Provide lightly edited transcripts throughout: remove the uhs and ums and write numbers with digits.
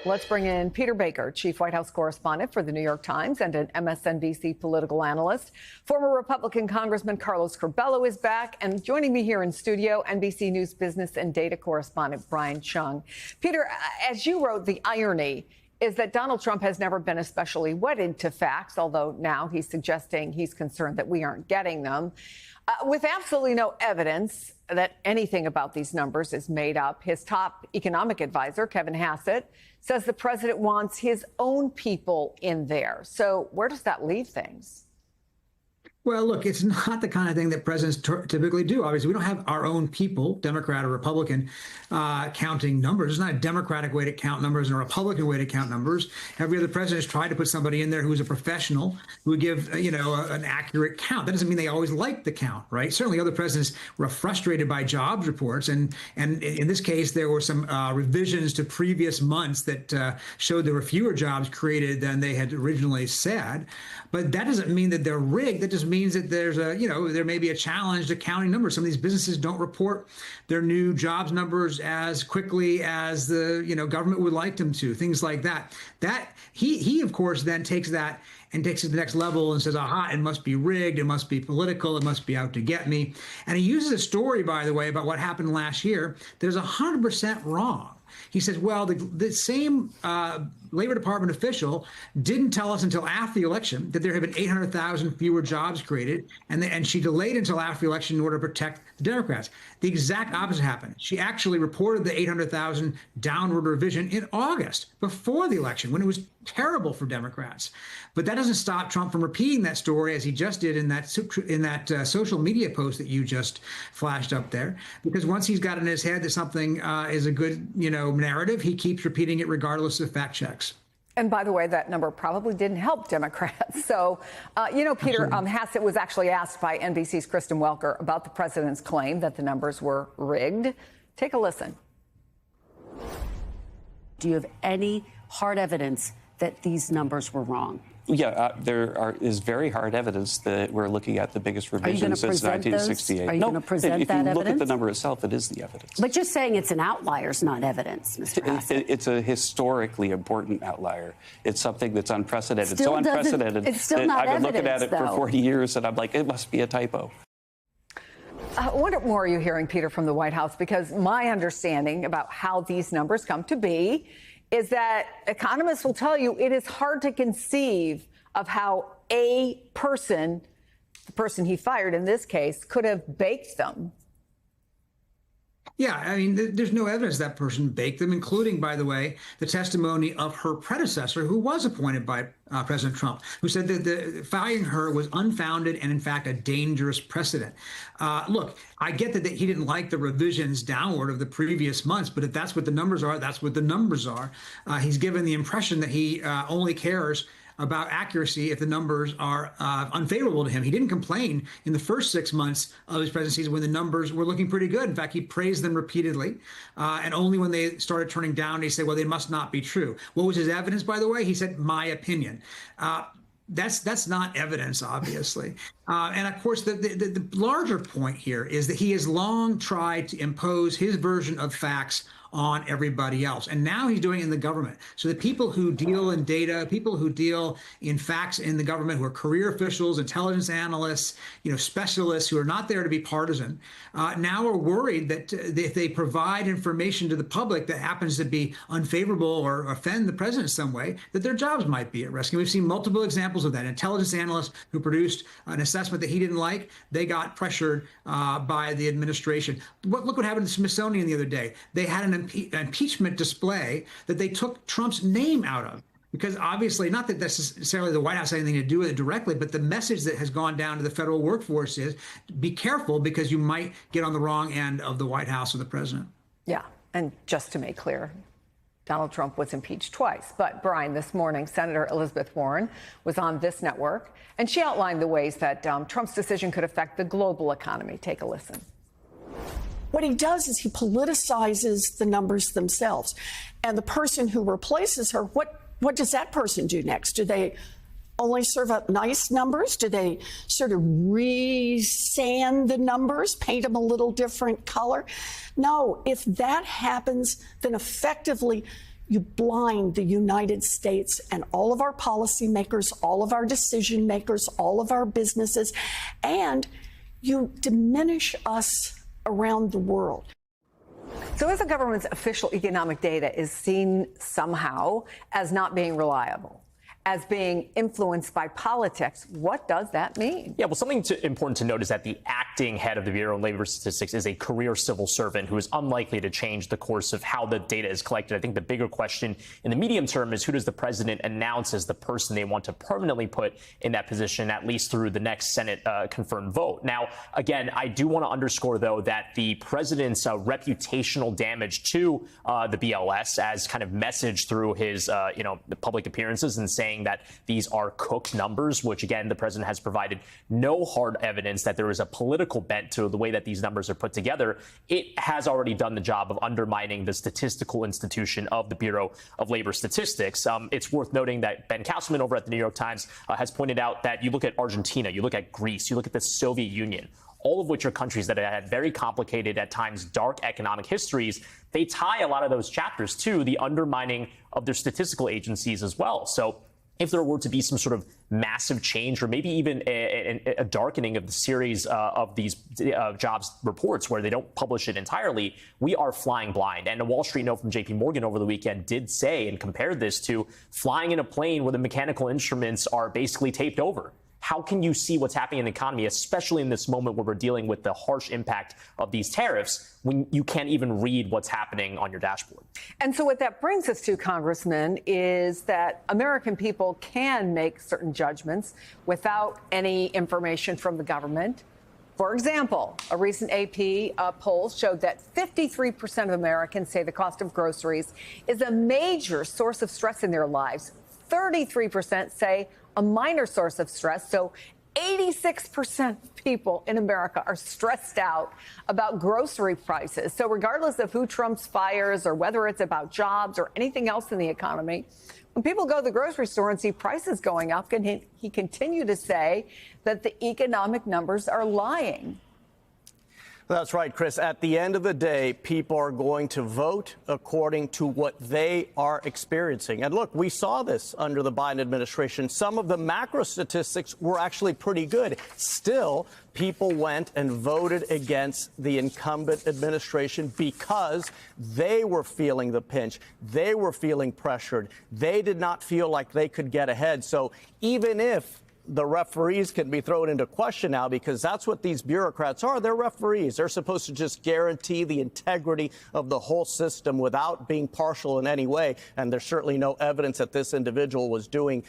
Let's bring in Peter Baker, chief White House correspondent for the New York Times and an MSNBC political analyst. Former Republican Congressman Carlos Curbelo is back, and joining me here in studio, NBC News business and data correspondent Brian Chung. Peter, as you wrote, the irony is that Donald Trump has never been especially wedded to facts, although now he's suggesting he's concerned that we aren't getting them. With absolutely no evidence that anything about these numbers is made up, his top economic advisor, Kevin Hassett, says the president wants his own people in there. So where does that leave things? Well, look, it's not the kind of thing that presidents typically do. Obviously, we don't have our own people, Democrat or Republican, counting numbers. It's not a Democratic way to count numbers and a Republican way to count numbers. Every other president has tried to put somebody in there who's a professional, who would give, an accurate count. That doesn't mean they always like the count, right? Certainly other presidents were frustrated by jobs reports. And in this case, there were some revisions to previous months that showed there were fewer jobs created than they had originally said. But that doesn't mean that they're rigged. That just means that there's there may be a challenge to counting numbers. Some of these businesses don't report their new jobs numbers as quickly as the government would like them to. Things like that. That he of course then takes that and takes it to the next level and says, aha, it must be rigged, it must be political, it must be out to get me. And he uses a story, by the way, about what happened last year that is 100% wrong. He says, well, the same Labor Department official didn't tell us until after the election that there had been 800,000 fewer jobs created, and she delayed until after the election in order to protect the Democrats. The exact opposite happened. She actually reported the 800,000 downward revision in August, before the election, when it was terrible for Democrats. But that doesn't stop Trump from repeating that story, as he just did in that social media post that you just flashed up there. Because once he's got in his head that something is a good narrative, he keeps repeating it regardless of fact checks. And by the way, that number probably didn't help Democrats. So, Peter, Hassett was actually asked by NBC's Kristen Welker about the president's claim that the numbers were rigged. Take a listen. Do you have any hard evidence that these numbers were wrong? Yeah, there is very hard evidence that we're looking at the biggest revision since 1968. Are you going to present that evidence? If you look at the number itself, it is the evidence. But just saying it's an outlier is not evidence, Mr. Hassett. It's a historically important outlier. It's something that's unprecedented. Still so unprecedented. It's still not I've been evidence, looking at it though. for 40 years, and I'm like, it must be a typo. What more are you hearing, Peter, from the White House? Because my understanding about how these numbers come to be is that economists will tell you it is hard to conceive of how a person, the person he fired in this case, could have baked them. Yeah, I mean, there's no evidence that person baked them, including, by the way, the testimony of her predecessor, who was appointed by President Trump, who said that firing her was unfounded and, in fact, a dangerous precedent. Look, I get that he didn't like the revisions downward of the previous months, but if that's what the numbers are, that's what the numbers are. He's given the impression that he only cares about accuracy if the numbers are unfavorable to him. He didn't complain in the first 6 months of his presidency when the numbers were looking pretty good. In fact, he praised them repeatedly. And only when they started turning down, he said, well, they must not be true. What was his evidence, by the way? He said, my opinion. That's not evidence, obviously. And of course, the larger point here is that he has long tried to impose his version of facts on everybody else. And now he's doing it in the government. So the people who deal in data, people who deal in facts in the government, who are career officials, intelligence analysts, specialists who are not there to be partisan, now are worried that if they provide information to the public that happens to be unfavorable or offend the president in some way, that their jobs might be at risk. And we've seen multiple examples of that. Intelligence analysts who produced an assessment that he didn't like, they got pressured by the administration. Look what happened to the Smithsonian the other day. They had an impeachment display that they took Trump's name out of. Because obviously, not that necessarily the White House has anything to do with it directly, but the message that has gone down to the federal workforce is be careful because you might get on the wrong end of the White House or the president. Yeah. And just to make clear, Donald Trump was impeached twice. But Brian, this morning, Senator Elizabeth Warren was on this network, and she outlined the ways that Trump's decision could affect the global economy. Take a listen. What he does is he politicizes the numbers themselves. And the person who replaces her, what does that person do next? Do they only serve up nice numbers? Do they sort of re-sand the numbers, paint them a little different color? No, if that happens, then effectively you blind the United States and all of our policymakers, all of our decision makers, all of our businesses, and you diminish us around the world. So if the government's official economic data is seen somehow as not being reliable, as being influenced by politics, what does that mean? Yeah, well, something important to note is that the acting head of the Bureau of Labor Statistics is a career civil servant who is unlikely to change the course of how the data is collected. I think the bigger question in the medium term is who does the president announce as the person they want to permanently put in that position, at least through the next Senate confirmed vote. Now, again, I do want to underscore, though, that the president's reputational damage to the BLS, as kind of messaged through his, the public appearances and saying that these are cooked numbers, which, again, the president has provided no hard evidence that there is a political bent to the way that these numbers are put together. It has already done the job of undermining the statistical institution of the Bureau of Labor Statistics. It's worth noting that Ben Castleman over at the New York Times has pointed out that you look at Argentina, you look at Greece, you look at the Soviet Union, all of which are countries that had very complicated, at times dark economic histories. They tie a lot of those chapters to the undermining of their statistical agencies as well. So if there were to be some sort of massive change or maybe even a darkening of the series of these jobs reports where they don't publish it entirely, we are flying blind. And a Wall Street note from JP Morgan over the weekend did say and compared this to flying in a plane where the mechanical instruments are basically taped over. How can you see what's happening in the economy, especially in this moment where we're dealing with the harsh impact of these tariffs, when you can't even read what's happening on your dashboard? And so what that brings us to, Congressman, is that American people can make certain judgments without any information from the government. For example, a recent AP poll showed that 53% of Americans say the cost of groceries is a major source of stress in their lives. 33% say a minor source of stress. So 86% of people in America are stressed out about grocery prices. So regardless of who Trump's fires or whether it's about jobs or anything else in the economy, when people go to the grocery store and see prices going up, can he continue to say that the economic numbers are lying? That's right, Chris. At the end of the day, people are going to vote according to what they are experiencing. And look, we saw this under the Biden administration. Some of the macro statistics were actually pretty good. Still, people went and voted against the incumbent administration because they were feeling the pinch. They were feeling pressured. They did not feel like they could get ahead. So even if the referees can be thrown into question now, because that's what these bureaucrats are. They're referees. They're supposed to just guarantee the integrity of the whole system without being partial in any way. And there's certainly no evidence that this individual was doing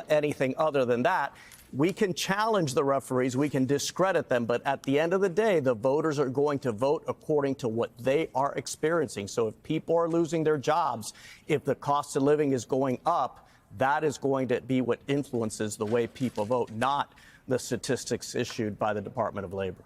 anything other than that. We can challenge the referees. We can discredit them. But at the end of the day, the voters are going to vote according to what they are experiencing. So if people are losing their jobs, if the cost of living is going up, that is going to be what influences the way people vote, not the statistics issued by the Department of Labor.